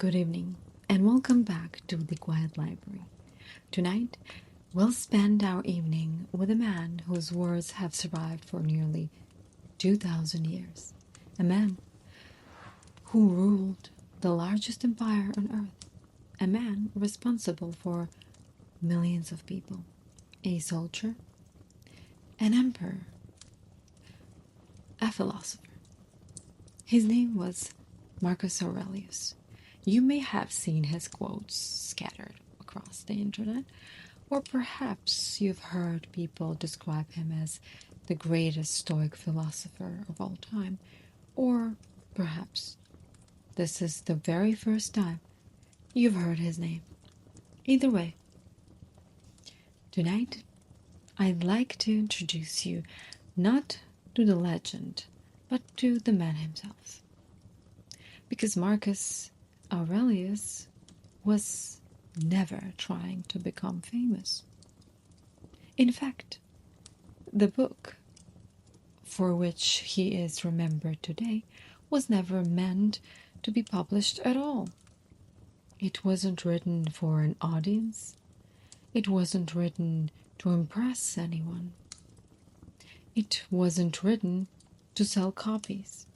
Good evening, and welcome back to the Quiet Library. Tonight, we'll spend our evening with a man whose words have survived for nearly 2,000 years. A man who ruled the largest empire on earth. A man responsible for millions of people. A soldier, an emperor, a philosopher. His name was Marcus Aurelius. You may have seen his quotes scattered across the internet, or perhaps you've heard people describe him as the greatest Stoic philosopher of all time, or perhaps this is the very first time you've heard his name. Either way, tonight I'd like to introduce you not to the legend, but to the man himself. Because Marcus Aurelius was never trying to become famous. In fact, the book for which he is remembered today was never meant to be published at all. It wasn't written for an audience. It wasn't written to impress anyone. It wasn't written to sell copies.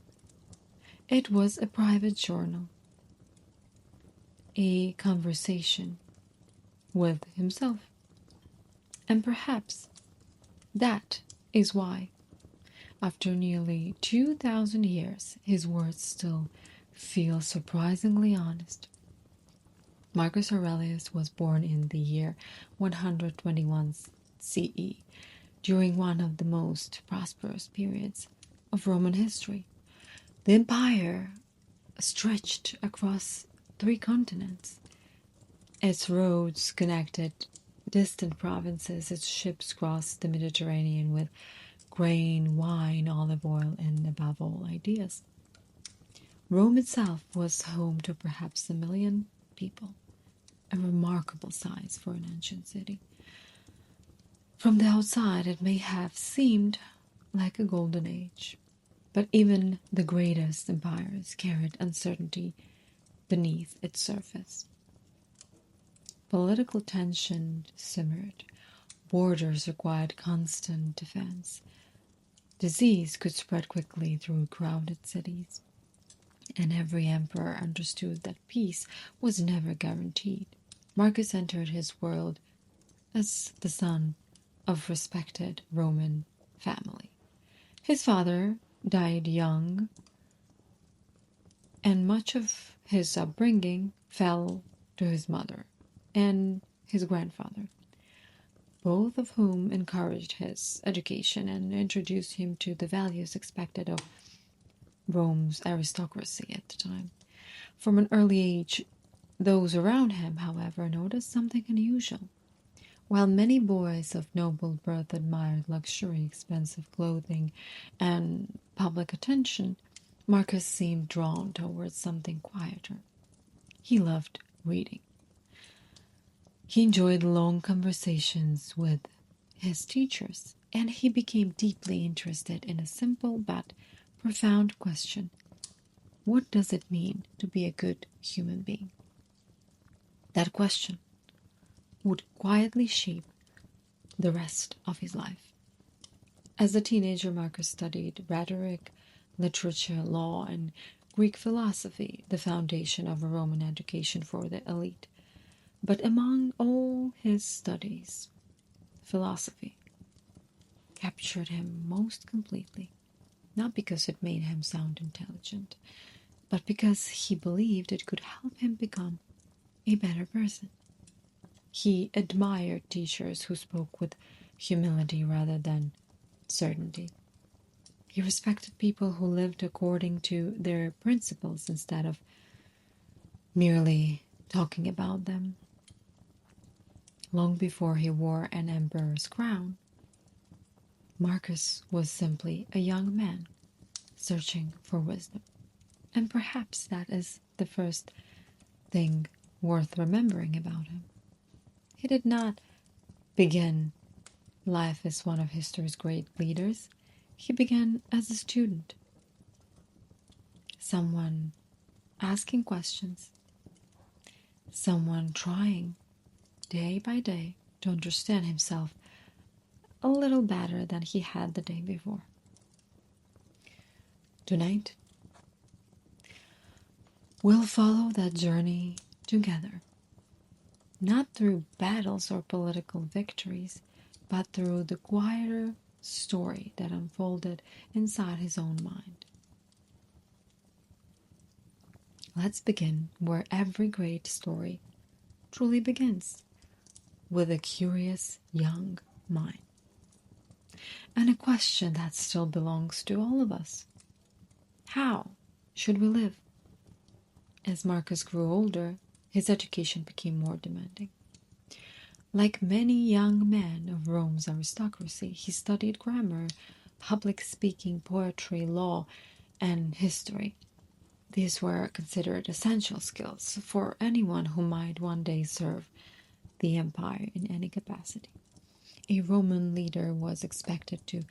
It was a private journal, a conversation with himself. And perhaps that is why, after nearly 2,000 years, his words still feel surprisingly honest. Marcus Aurelius was born in the year 121 CE, during one of the most prosperous periods of Roman history. The empire stretched across 3 continents. Its roads connected distant provinces, its ships crossed the Mediterranean with grain, wine, olive oil, and above all, ideas. Rome itself was home to perhaps 1 million people, a remarkable size for an ancient city. From the outside, it may have seemed like a golden age, but even the greatest empires carried uncertainty beneath its surface. Political tension simmered, borders required constant defense, disease could spread quickly through crowded cities, and every emperor understood that peace was never guaranteed. Marcus entered his world as the son of respected Roman family. His father died young, and much of his upbringing fell to his mother and his grandfather, both of whom encouraged his education and introduced him to the values expected of Rome's aristocracy at the time. From an early age, those around him, however, noticed something unusual. While many boys of noble birth admired luxury, expensive clothing, and public attention, Marcus seemed drawn towards something quieter. He loved reading. He enjoyed long conversations with his teachers, and he became deeply interested in a simple but profound question. What does it mean to be a good human being? That question would quietly shape the rest of his life. As a teenager, Marcus studied rhetoric, literature, law, and Greek philosophy, the foundation of a Roman education for the elite. But among all his studies, philosophy captured him most completely, not because it made him sound intelligent, but because he believed it could help him become a better person. He admired teachers who spoke with humility rather than certainty. He respected people who lived according to their principles instead of merely talking about them. Long before he wore an emperor's crown, Marcus was simply a young man searching for wisdom. And perhaps that is the first thing worth remembering about him. He did not begin life as one of history's great leaders. He began as a student, someone asking questions, someone trying day by day to understand himself a little better than he had the day before. Tonight, we'll follow that journey together, not through battles or political victories, but through the quieter story that unfolded inside his own mind. Let's begin where every great story truly begins, with a curious young mind. And a question that still belongs to all of us. How should we live? As Marcus grew older, his education became more demanding. Like many young men of Rome's aristocracy, he studied grammar, public speaking, poetry, law, and history. These were considered essential skills for anyone who might one day serve the empire in any capacity. A Roman leader was expected to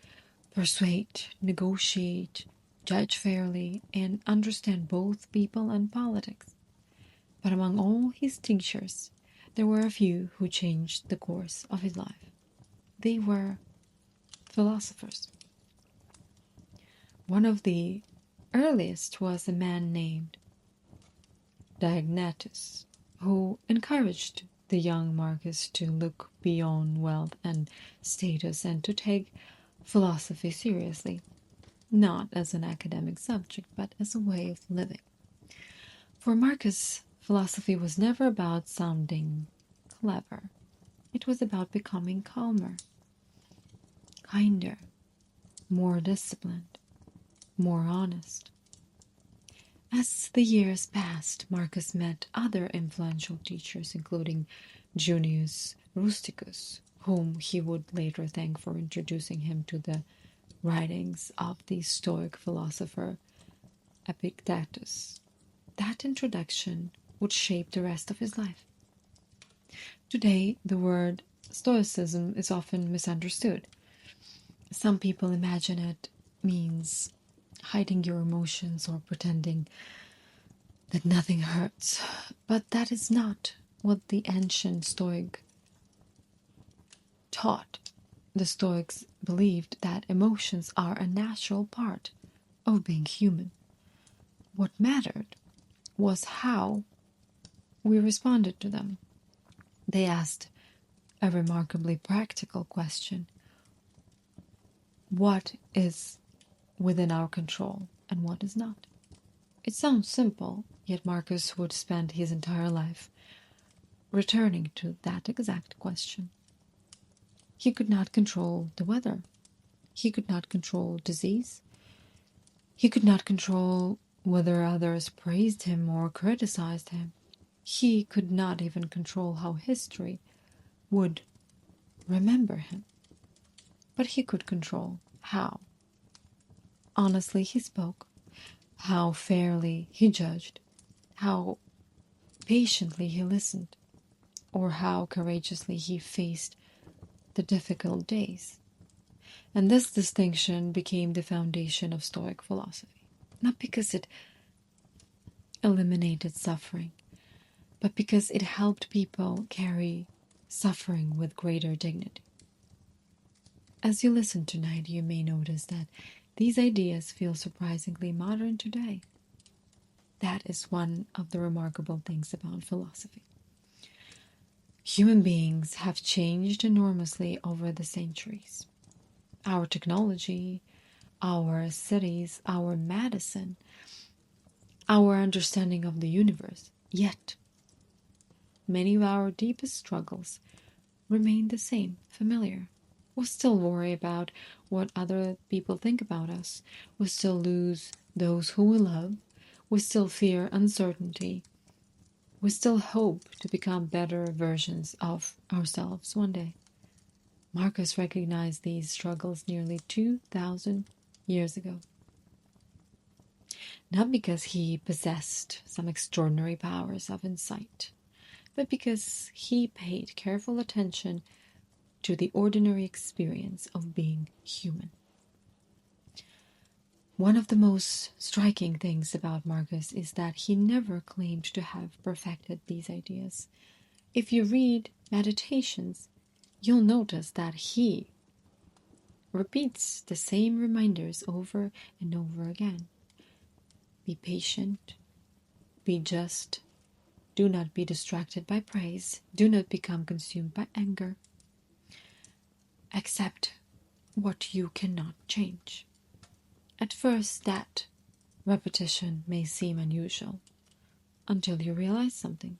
persuade, negotiate, judge fairly, and understand both people and politics. But among all his teachers, there were a few who changed the course of his life. They were philosophers. One of the earliest was a man named Diognetus, who encouraged the young Marcus to look beyond wealth and status and to take philosophy seriously, not as an academic subject, but as a way of living. For Marcus, philosophy was never about sounding clever. It was about becoming calmer, kinder, more disciplined, more honest. As the years passed, Marcus met other influential teachers, including Junius Rusticus, whom he would later thank for introducing him to the writings of the Stoic philosopher Epictetus. That introduction would shape the rest of his life. Today, the word Stoicism is often misunderstood. Some people imagine it means hiding your emotions or pretending that nothing hurts. But that is not what the ancient Stoic taught. The Stoics believed that emotions are a natural part of being human. What mattered was how we responded to them. They asked a remarkably practical question: what is within our control and what is not? It sounds simple, yet Marcus would spend his entire life returning to that exact question. He could not control the weather. He could not control disease. He could not control whether others praised him or criticized him. He could not even control how history would remember him. But he could control how honestly he spoke, how fairly he judged, how patiently he listened, or how courageously he faced the difficult days. And this distinction became the foundation of Stoic philosophy, not because it eliminated suffering, but because it helped people carry suffering with greater dignity. As you listen tonight, you may notice that these ideas feel surprisingly modern today. That is one of the remarkable things about philosophy. Human beings have changed enormously over the centuries. Our technology, our cities, our medicine, our understanding of the universe. Yet, many of our deepest struggles remain the same, familiar. We still worry about what other people think about us. We still lose those who we love. We still fear uncertainty. We still hope to become better versions of ourselves one day. Marcus recognized these struggles nearly 2,000 years ago. Not because he possessed some extraordinary powers of insight, but because he paid careful attention to the ordinary experience of being human. One of the most striking things about Marcus is that he never claimed to have perfected these ideas. If you read Meditations, you'll notice that he repeats the same reminders over and over again. Be patient, be just, do not be distracted by praise, do not become consumed by anger. Accept what you cannot change. At first, that repetition may seem unusual until you realize something.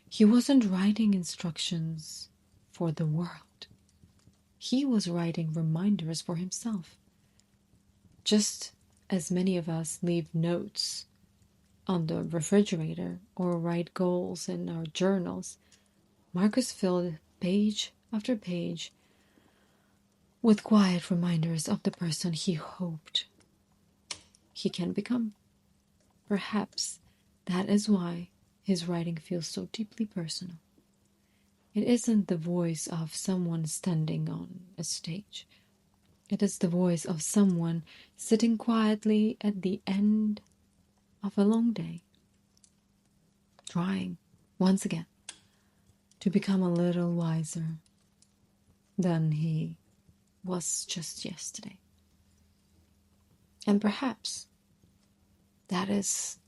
He wasn't writing instructions for the world. He was writing reminders for himself. Just as many of us leave notes on the refrigerator or write goals in our journals, Marcus filled page after page with quiet reminders of the person he hoped he can become. Perhaps that is why his writing feels so deeply personal. It isn't the voice of someone standing on a stage. It is the voice of someone sitting quietly at the end of a long day, trying, once again, to become a little wiser than he was just yesterday. And perhaps that is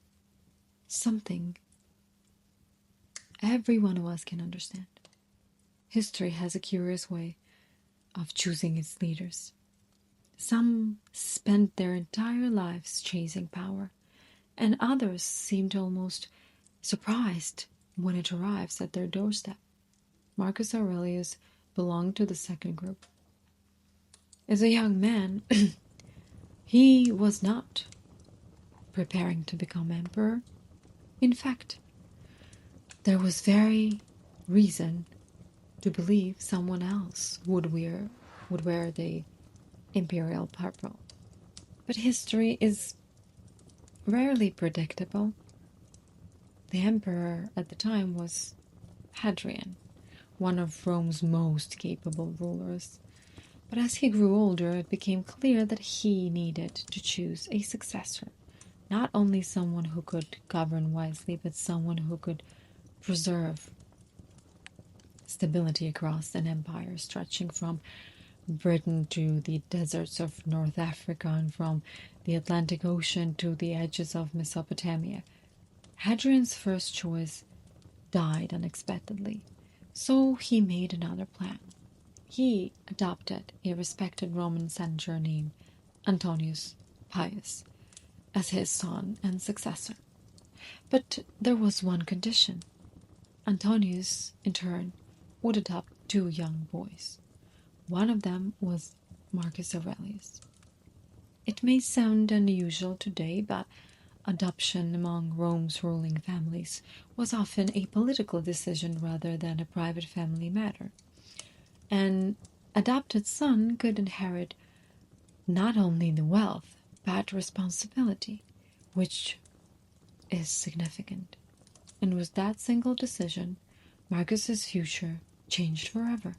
something every one of us can understand. History has a curious way of choosing its leaders. Some spent their entire lives chasing power, and others seemed almost surprised when it arrives at their doorstep. Marcus Aurelius belonged to the second group. As a young man, he was not preparing to become emperor. In fact, there was very reason to believe someone else would wear the imperial purple. But history is rarely predictable. The emperor at the time was Hadrian, one of Rome's most capable rulers. But as he grew older, it became clear that he needed to choose a successor, not only someone who could govern wisely, but someone who could preserve stability across an empire stretching from Britain to the deserts of North Africa and from the Atlantic Ocean to the edges of Mesopotamia. Hadrian's first choice died unexpectedly, so he made another plan. He adopted a respected Roman senator named Antonius Pius as his son and successor. But there was one condition. Antonius, in turn, would adopt two young boys. One of them was Marcus Aurelius. It may sound unusual today, but adoption among Rome's ruling families was often a political decision rather than a private family matter. An adopted son could inherit not only the wealth, but responsibility, which is significant. And with that single decision, Marcus's future changed forever.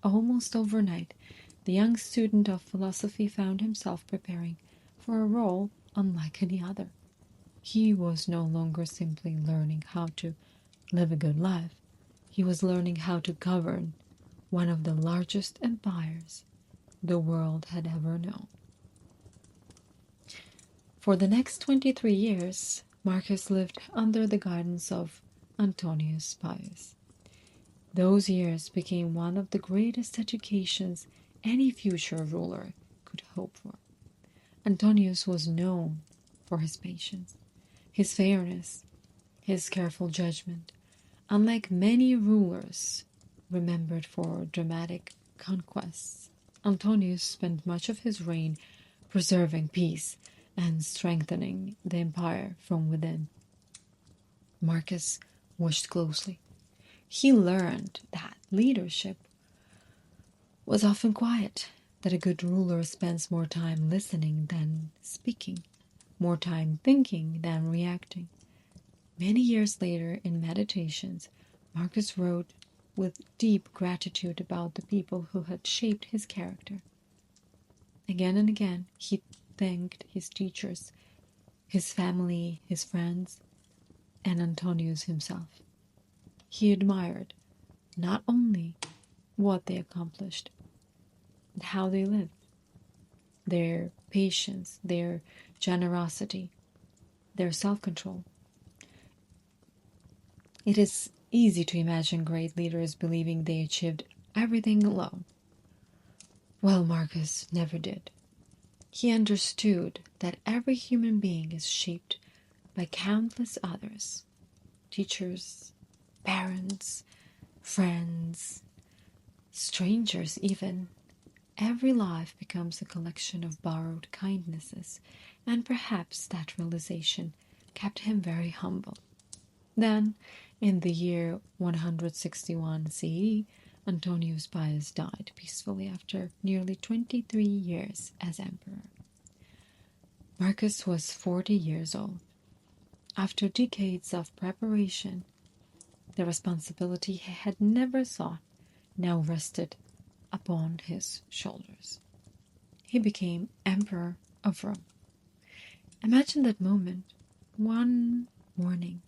Almost overnight, the young student of philosophy found himself preparing for a role unlike any other. He was no longer simply learning how to live a good life. He was learning how to govern one of the largest empires the world had ever known. For the next 23 years, Marcus lived under the guidance of Antonius Pius. Those years became one of the greatest educations any future ruler could hope for. Antonius was known for his patience, his fairness, his careful judgment, unlike many rulers remembered for dramatic conquests. Antonius spent much of his reign preserving peace and strengthening the empire from within. Marcus watched closely. He learned that leadership was often quiet, that a good ruler spends more time listening than speaking, more time thinking than reacting. Many years later, in Meditations, Marcus wrote with deep gratitude about the people who had shaped his character. Again and again, he thanked his teachers, his family, his friends, and Antonius himself. He admired not only what they accomplished, but how they lived, their patience, their generosity, their self-control. It is easy to imagine great leaders believing they achieved everything alone. Well, Marcus never did. He understood that every human being is shaped by countless others, teachers, parents, friends, strangers even. Every life becomes a collection of borrowed kindnesses, and perhaps that realization kept him very humble. Then, in the year 161 CE, Antonius Pius died peacefully after nearly 23 years as emperor. Marcus was 40 years old. After decades of preparation, the responsibility he had never sought now rested upon his shoulders. He became Emperor of Rome. Imagine that moment. One morning,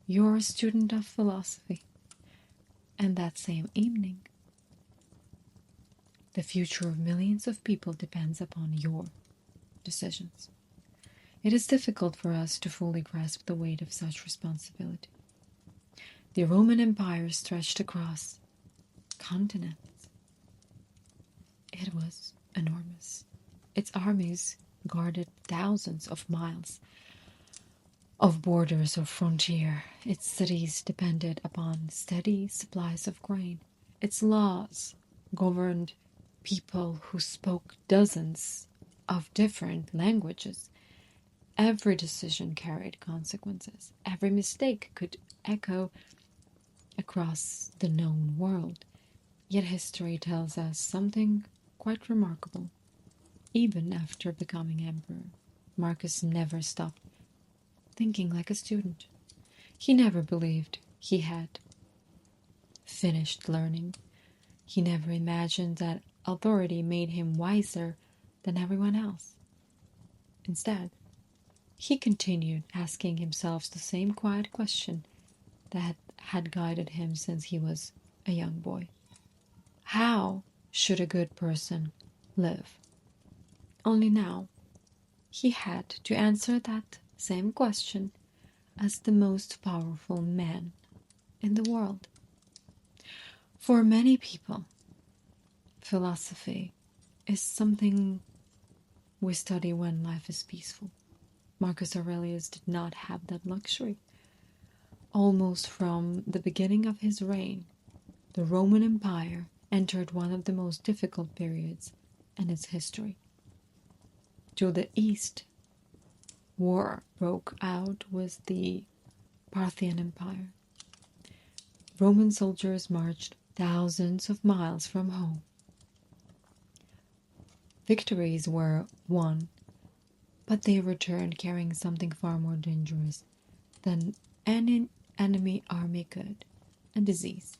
you're a student of philosophy, and that same evening, the future of millions of people depends upon your decisions. It is difficult for us to fully grasp the weight of such responsibility. The Roman Empire stretched across continents. It was enormous. Its armies guarded thousands of miles of borders or frontier. Its cities depended upon steady supplies of grain. Its laws governed people who spoke dozens of different languages. Every decision carried consequences. Every mistake could echo across the known world. Yet history tells us something quite remarkable. Even after becoming emperor, Marcus never stopped thinking like a student. He never believed he had finished learning. He never imagined that authority made him wiser than everyone else. Instead, he continued asking himself the same quiet question that had guided him since he was a young boy. How should a good person live? Only now, he had to answer that same question as the most powerful man in the world. For many people, philosophy is something we study when life is peaceful. Marcus Aurelius did not have that luxury. Almost from the beginning of his reign, the Roman Empire entered one of the most difficult periods in its history. To the east, war broke out with the Parthian Empire. Roman soldiers marched thousands of miles from home. Victories were won, but they returned carrying something far more dangerous than any enemy army could: a disease.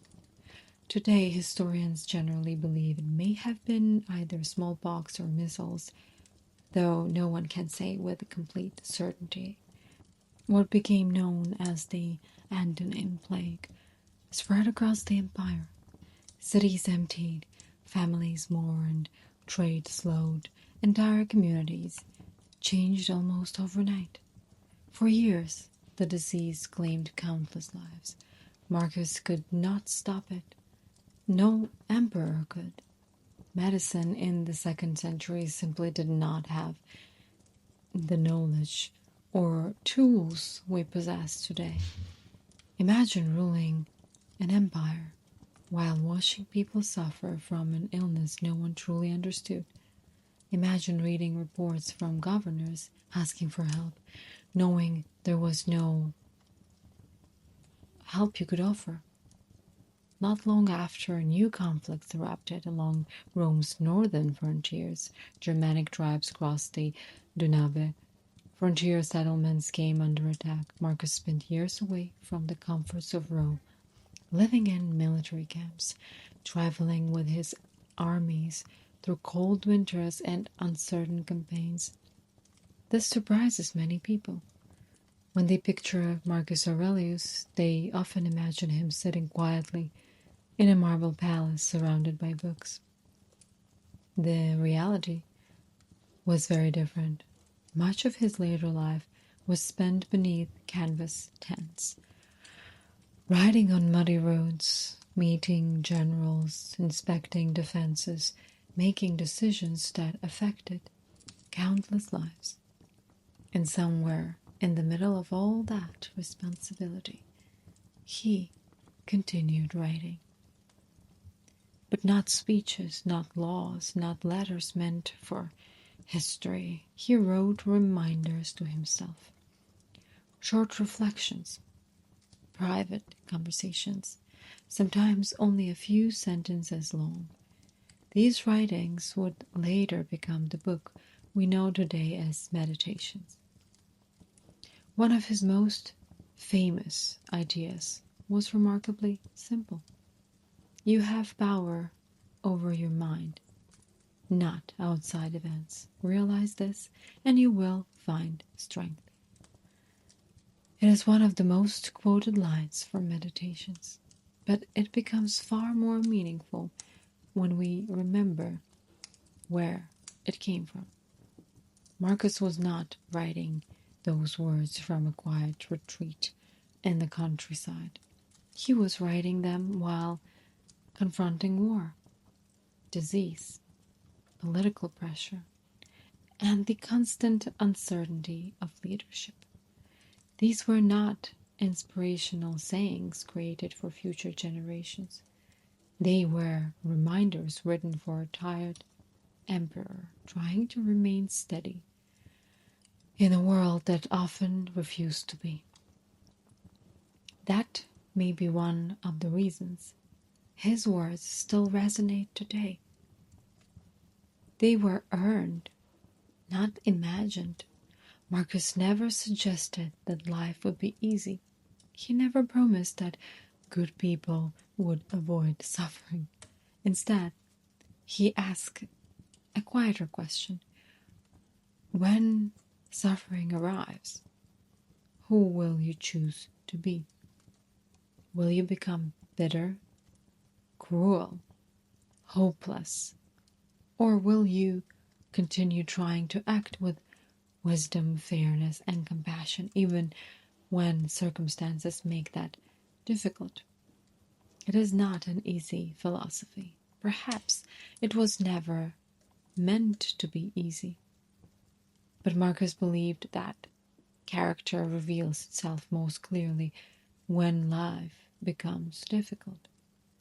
Today, historians generally believe it may have been either smallpox or measles, though no one can say with complete certainty. What became known as the Antonine Plague spread across the empire. Cities emptied, families mourned, trade slowed, entire communities changed almost overnight. For years, the disease claimed countless lives. Marcus could not stop it. No emperor could. Medicine in the 2nd century simply did not have the knowledge or tools we possess today. Imagine ruling an empire while watching people suffer from an illness no one truly understood. Imagine reading reports from governors asking for help, knowing there was no help you could offer. Not long after, new conflicts erupted along Rome's northern frontiers. Germanic tribes crossed the Danube. Frontier settlements came under attack. Marcus spent years away from the comforts of Rome, living in military camps, traveling with his armies through cold winters and uncertain campaigns. This surprises many people. When they picture Marcus Aurelius, they often imagine him sitting quietly in a marble palace surrounded by books. The reality was very different. Much of his later life was spent beneath canvas tents, riding on muddy roads, meeting generals, inspecting defenses, making decisions that affected countless lives. And somewhere in the middle of all that responsibility, he continued writing. But not speeches, not laws, not letters meant for history. He wrote reminders to himself, short reflections, private conversations, sometimes only a few sentences long. These writings would later become the book we know today as Meditations. One of his most famous ideas was remarkably simple. You have power over your mind, not outside events. Realize this, and you will find strength. It is one of the most quoted lines from Meditations, but it becomes far more meaningful when we remember where it came from. Marcus was not writing those words from a quiet retreat in the countryside. He was writing them while confronting war, disease, political pressure, and the constant uncertainty of leadership. These were not inspirational sayings created for future generations. They were reminders written for a tired emperor trying to remain steady in a world that often refused to be. That may be one of the reasons his words still resonate today. They were earned, not imagined. Marcus never suggested that life would be easy. He never promised that good people would avoid suffering. Instead, he asked a quieter question. When suffering arrives, who will you choose to be? Will you become bitter, cruel, hopeless, or will you continue trying to act with wisdom, fairness, and compassion even when circumstances make that difficult? It is not an easy philosophy. Perhaps it was never meant to be easy. But Marcus believed that character reveals itself most clearly when life becomes difficult,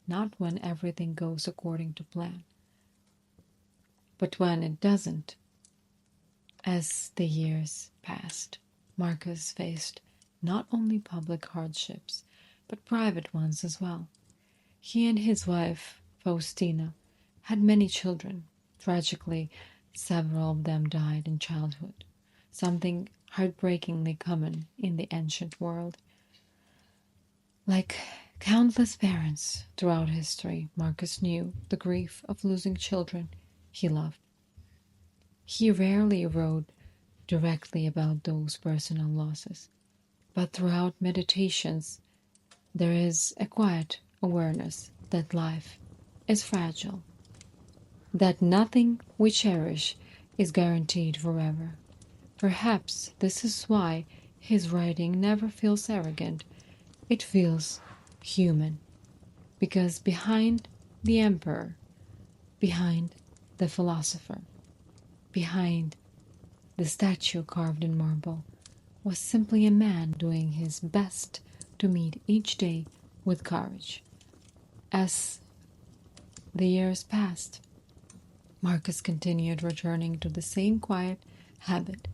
not when everything goes according to plan, but when it doesn't. As the years passed, Marcus faced not only public hardships, but private ones as well. He and his wife, Faustina, had many children. Tragically, several of them died in childhood, something heartbreakingly common in the ancient world. Like countless parents throughout history, Marcus knew the grief of losing children he loved. He rarely wrote directly about those personal losses, but throughout Meditations, there is a quiet awareness that life is fragile, that nothing we cherish is guaranteed forever. Perhaps this is why his writing never feels arrogant. It feels human, because behind the emperor, behind the philosopher, behind the statue carved in marble, was simply a man doing his best to meet each day with courage. As the years passed, Marcus continued returning to the same quiet habit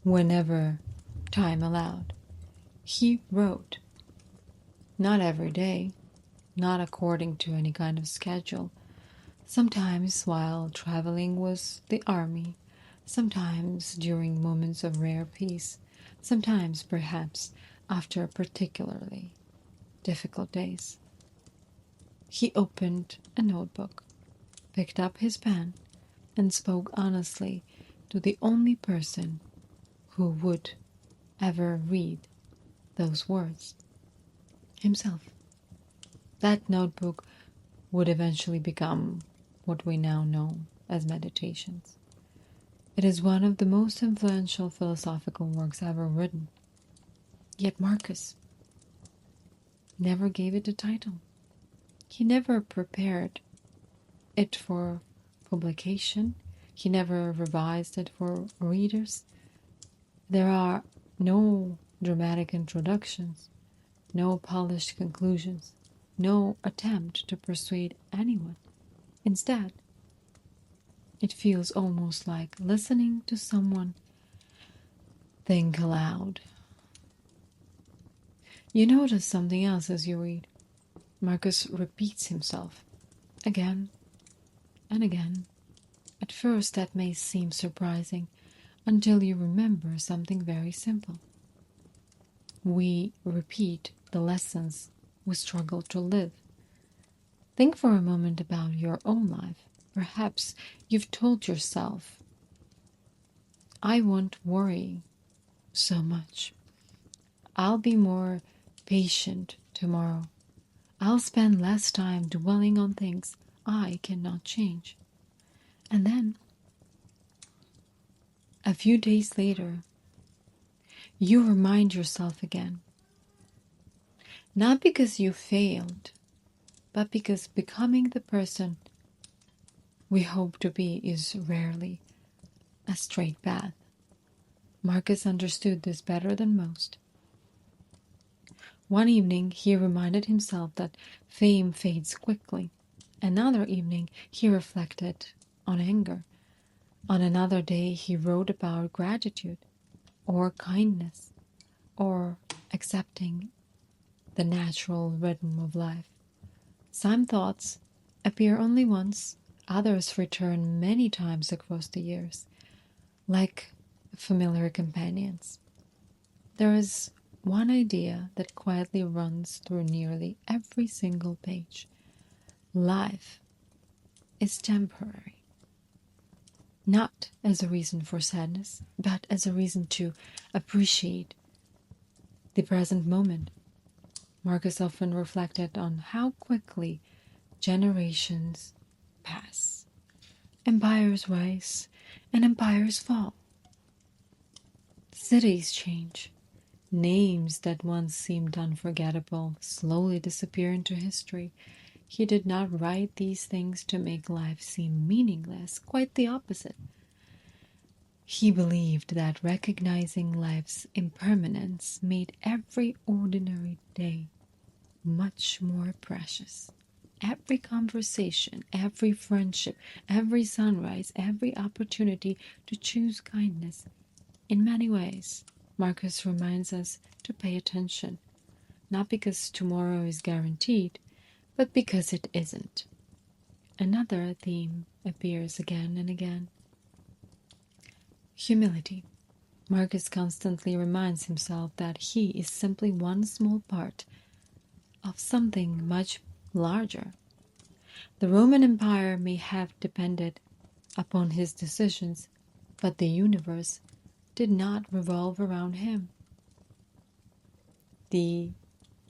whenever time allowed. He wrote, not every day, not according to any kind of schedule. Sometimes while traveling with the army, sometimes during moments of rare peace, sometimes perhaps after particularly difficult days. He opened a notebook, picked up his pen, and spoke honestly to the only person who would ever read those words: himself. That notebook would eventually become what we now know as Meditations. It is one of the most influential philosophical works ever written. Yet Marcus never gave it a title. He never prepared it for publication. He never revised it for readers. There are no dramatic introductions, no polished conclusions, no attempt to persuade anyone. Instead, it feels almost like listening to someone think aloud. You notice something else as you read. Marcus repeats himself again and again. At first, that may seem surprising until you remember something very simple. We repeat the lessons we struggle to live. Think for a moment about your own life. Perhaps you've told yourself, I won't worry so much. I'll be more patient tomorrow. I'll spend less time dwelling on things I cannot change. And then, a few days later, you remind yourself again. Not because you failed, but because becoming the person we hope to be is rarely a straight path. Marcus understood this better than most. One evening, he reminded himself that fame fades quickly. Another evening, he reflected on anger. On another day, he wrote about gratitude, or kindness, or accepting the natural rhythm of life. Some thoughts appear only once, others return many times across the years, like familiar companions. There is one idea that quietly runs through nearly every single page. Life is temporary. Not as a reason for sadness, but as a reason to appreciate the present moment. Marcus often reflected on how quickly generations pass. Empires rise and empires fall. Cities change. Names that once seemed unforgettable slowly disappear into history. He did not write these things to make life seem meaningless, quite the opposite. He believed that recognizing life's impermanence made every ordinary day much more precious. Every conversation, every friendship, every sunrise, every opportunity to choose kindness. In many ways, Marcus reminds us to pay attention, not because tomorrow is guaranteed, but because it isn't. Another theme appears again and again. Humility. Marcus constantly reminds himself that he is simply one small part of something much larger. The Roman Empire may have depended upon his decisions, but the universe did not revolve around him. The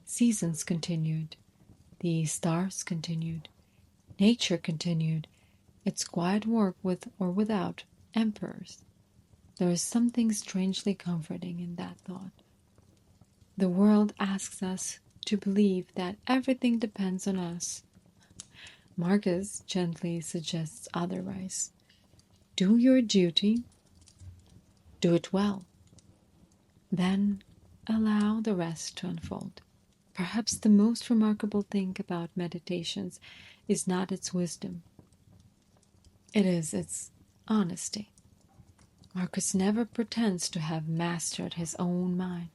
seasons continued, the stars continued, nature continued its quiet work with or without emperors. There is something strangely comforting in that thought. The world asks us to believe that everything depends on us. Marcus gently suggests otherwise. Do your duty, do it well, then allow the rest to unfold. Perhaps the most remarkable thing about meditations is not its wisdom. It is its honesty. Marcus never pretends to have mastered his own mind.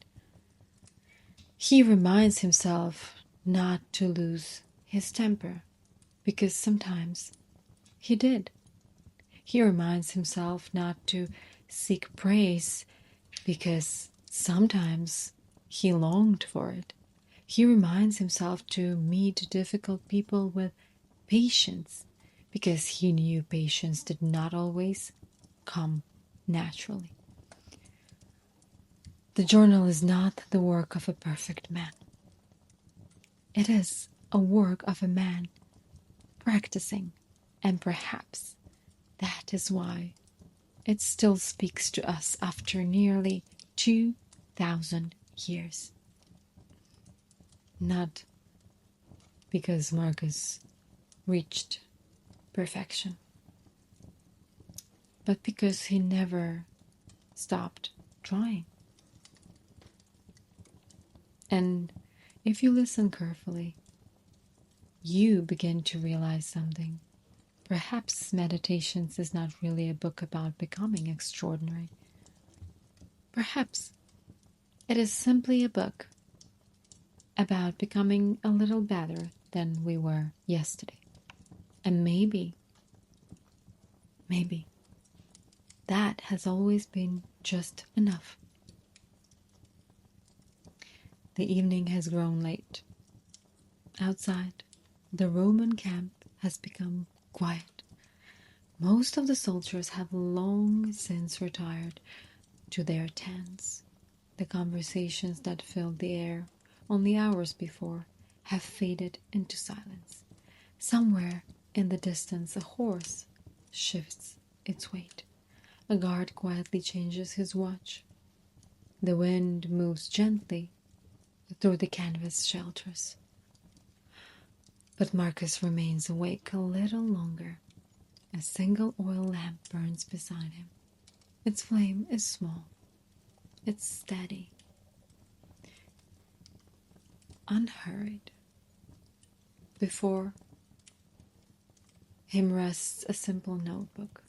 He reminds himself not to lose his temper, because sometimes he did. He reminds himself not to seek praise, because sometimes he longed for it. He reminds himself to meet difficult people with patience, because he knew patience did not always come naturally. The journal is not the work of a perfect man. It is a work of a man practicing, and perhaps that is why it still speaks to us after nearly 2,000 years. Not because Marcus reached perfection, but because he never stopped trying. And if you listen carefully, you begin to realize something. Perhaps Meditations is not really a book about becoming extraordinary. Perhaps it is simply a book about becoming a little better than we were yesterday. And maybe that has always been just enough. The evening has grown late. Outside, the Roman camp has become quiet. Most of the soldiers have long since retired to their tents. The conversations that filled the air only hours before have faded into silence. Somewhere in the distance, a horse shifts its weight. A guard quietly changes his watch. The wind moves gently through the canvas shelters. But Marcus remains awake a little longer. A single oil lamp burns beside him. Its flame is small. It's steady. Unhurried. Before him rests a simple notebook.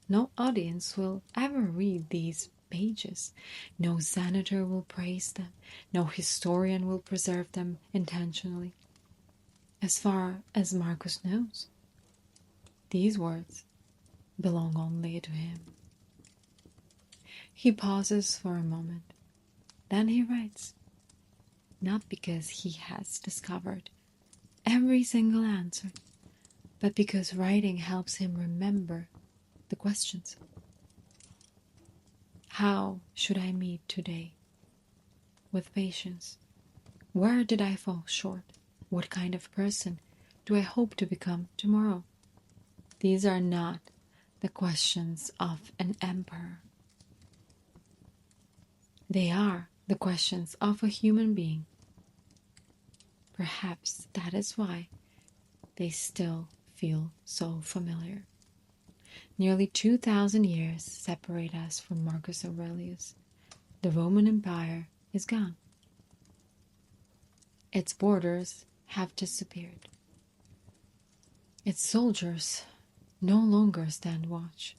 No audience will ever read these pages. No senator will praise them. No historian will preserve them intentionally. As far as Marcus knows, these words belong only to him. He pauses for a moment. Then he writes, not because he has discovered every single answer, but because writing helps him remember the questions. How should I meet today? With patience. Where did I fall short? What kind of person do I hope to become tomorrow? These are not the questions of an emperor. They are the questions of a human being. Perhaps that is why they still feel so familiar. Nearly 2,000 years separate us from Marcus Aurelius. The Roman Empire is gone. Its borders have disappeared. Its soldiers no longer stand watch.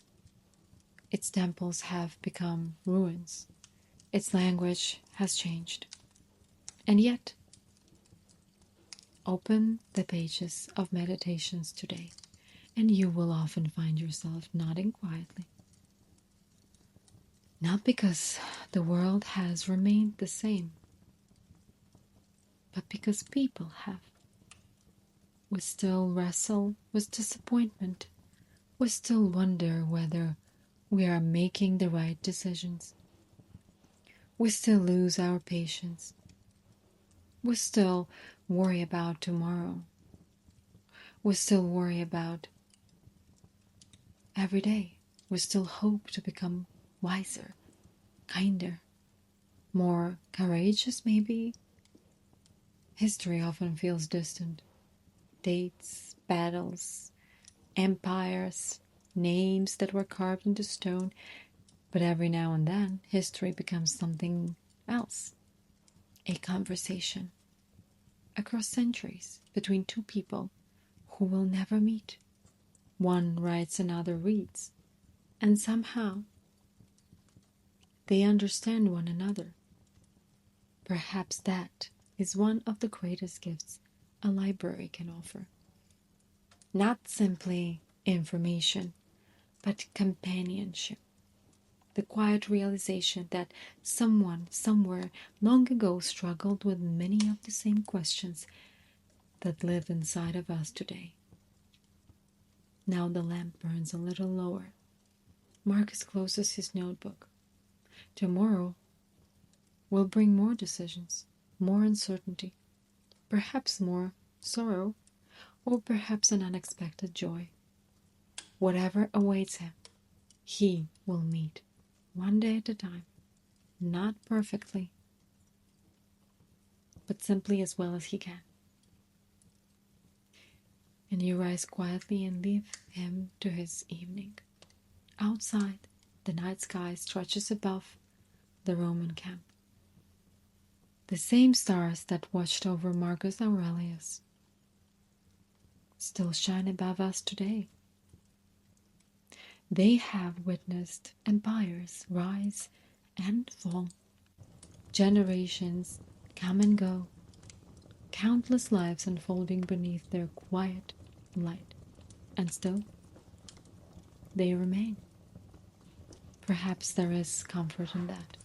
Its temples have become ruins. Its language has changed. And yet, open the pages of Meditations today, and you will often find yourself nodding quietly. Not because the world has remained the same, but because people have. We still wrestle with disappointment. We still wonder whether we are making the right decisions. We still lose our patience. We still worry about tomorrow. We still worry about every day. We still hope to become wiser, kinder, more courageous maybe. History often feels distant. Dates, battles, empires, names that were carved into stone. But every now and then, history becomes something else. A conversation across centuries between two people who will never meet. One writes, another reads, and somehow they understand one another. Perhaps that is one of the greatest gifts a library can offer. Not simply information, but companionship. The quiet realization that someone somewhere long ago struggled with many of the same questions that live inside of us today. Now the lamp burns a little lower. Marcus closes his notebook. Tomorrow will bring more decisions, more uncertainty, perhaps more sorrow, or perhaps an unexpected joy. Whatever awaits him, he will meet, one day at a time, not perfectly, but simply as well as he can. And you rise quietly and leave him to his evening. Outside, the night sky stretches above the Roman camp. The same stars that watched over Marcus Aurelius still shine above us today. They have witnessed empires rise and fall, generations come and go, countless lives unfolding beneath their quiet light, and still they remain. Perhaps there is comfort in that.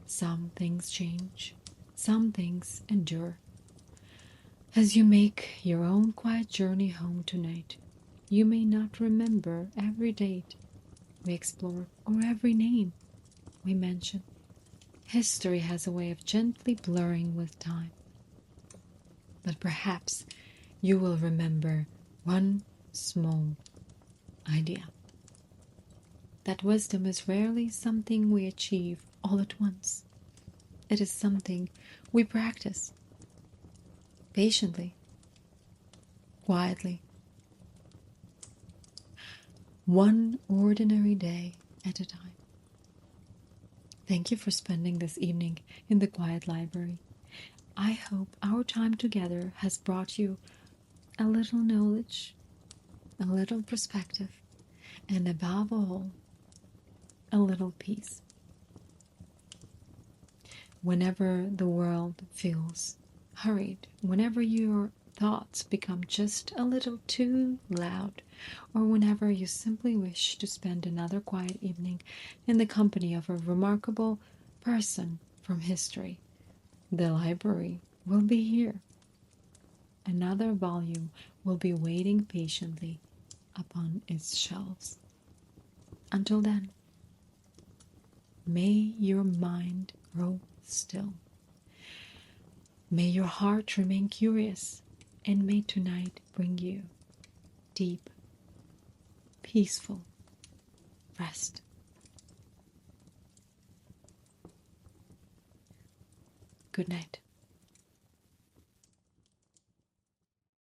Some things change, some things endure. As you make your own quiet journey home tonight, you may not remember every date we explore or every name we mention. History has a way of gently blurring with time. But perhaps you will remember one small idea. That wisdom is rarely something we achieve all at once. It is something we practice patiently, quietly, one ordinary day at a time. Thank you for spending this evening in the quiet library. I hope our time together has brought you a little knowledge, a little perspective, and above all, a little peace. Whenever the world feels hurried, whenever your thoughts become just a little too loud, or whenever you simply wish to spend another quiet evening in the company of a remarkable person from history, the library will be here. Another volume will be waiting patiently upon its shelves. Until then, may your mind grow still. May your heart remain curious, and may tonight bring you deep, peaceful rest. Good night.